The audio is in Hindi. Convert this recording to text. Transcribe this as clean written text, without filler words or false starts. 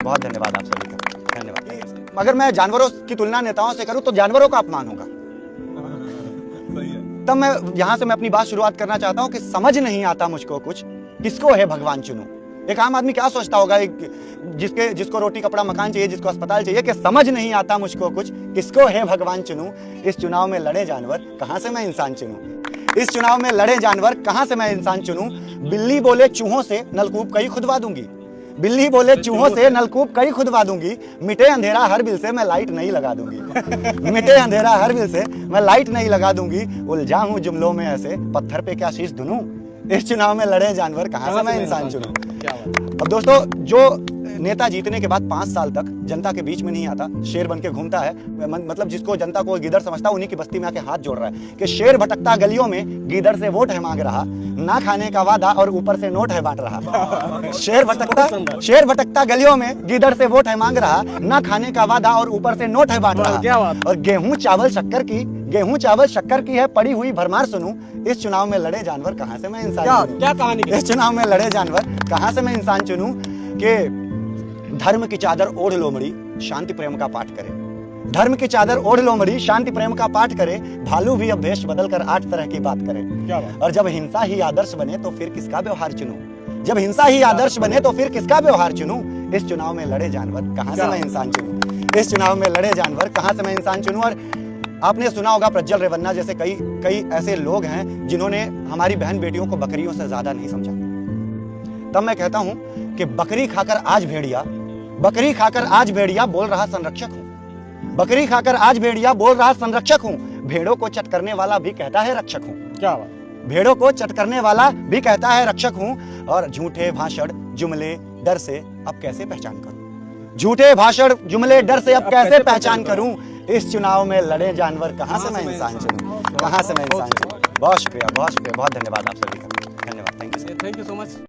बहुत धन्यवाद आप सभी का, धन्यवाद। अगर मैं जानवरों की तुलना नेताओं से करूं तो जानवरों का अपमान होगा। तब मैं यहां से अपनी बात शुरुआत करना चाहता हूं कि समझ नहीं आता मुझको कुछ, किसको है भगवान चुनूं। एक आम आदमी क्या सोचता होगा, जिसको रोटी कपड़ा मकान चाहिए, जिसको अस्पताल चाहिए, कि समझ नहीं आता मुझको कुछ, किसको है भगवान चुनूं। इस चुनाव में लड़े जानवर, कहां से मैं इंसान चुनूं। इस चुनाव में लड़े जानवर, कहां से मैं इंसान चुनूं। बिल्ली बोले चूहों से नलकूप कई खुदवा दूंगी, बिल्ली बोले चूहों से नलकूप कई खुदवा दूंगी। मिटे अंधेरा हर बिल से मैं लाइट नहीं लगा दूंगी। मिटे अंधेरा हर बिल से मैं लाइट नहीं लगा दूंगी। उलझा हूं जुमलों में ऐसे, पत्थर पे क्या शीश धुनूं। इस चुनाव में लड़े जानवर, कहां से मैं इंसान चुनूं। अब दोस्तों, जो नेता जीतने के बाद 5 साल तक जनता के बीच में नहीं आता, शेर बन के घूमता है, मतलब जिसको जनता को गिदड़ समझता है, उन्हीं की बस्ती में आके हाथ जोड़ रहा है कि शेर भटकता गलियों में गिदड़ से वोट है मांग रहा, ना खाने का वादा और ऊपर से नोट है बांट रहा। शेर भटकता गलियों में गिदड़ से वोट है मांग रहा, ना खाने का वादा और ऊपर से नोट है बांट रहा। और गेहूं चावल शक्कर की है पड़ी हुई भरमार सुनूं। इस चुनाव में लड़े जानवर, कहां से मैं इंसान चुनूं। क्या कहानी। इस चुनाव में लड़े जानवर, कहां से मैं इंसान चुनूं कि धर्म की चादर ओढ़ लो मड़ी, शांति प्रेम का पाठ करे। धर्म की चादर ओढ़ लो मड़ी, शांति प्रेम का पाठ करे। भालू भी अब भेष बदलकर 8 तरह की बात करे। और जब हिंसा ही आदर्श बने तो फिर किसका व्यवहार चुनूं। जब हिंसा ही आदर्श बने तो फिर किसका व्यवहार चुनूं। इस चुनाव में लड़े जानवर, कहां से मैं इंसान चुनूं। इस चुनाव में लड़े जानवर, कहां से मैं इंसान चुनूं। और आपने सुना होगा प्रज्वल रेवन्ना जैसे कई ऐसे लोग हैं जिन्होंने हमारी बहन बेटियों को बकरियों से ज्यादा नहीं समझा। तब मैं कहता हूं कि बकरी खाकर आज भेड़िया बोल रहा संरक्षक हूं। बकरी खाकर आज भेड़िया बोल रहा संरक्षक हूं। भेड़ों को चट करने वाला भी कहता है रक्षक हूं। क्या बात। भेड़ों को चट करने वाला भी कहता है रक्षक हूं। और झूठे भाषण जुमले डर से अब कैसे पहचान करूं। झूठे भाषण जुमले डर से अब कैसे पहचान करूं। इस चुनाव में लड़े जानवर, कहां से मैं इंसान चुनूं। कहां से मैं इंसान चुनूं। बहुत शुक्रिया, बहुत धन्यवाद आप सभी का, धन्यवाद। Thank you so much.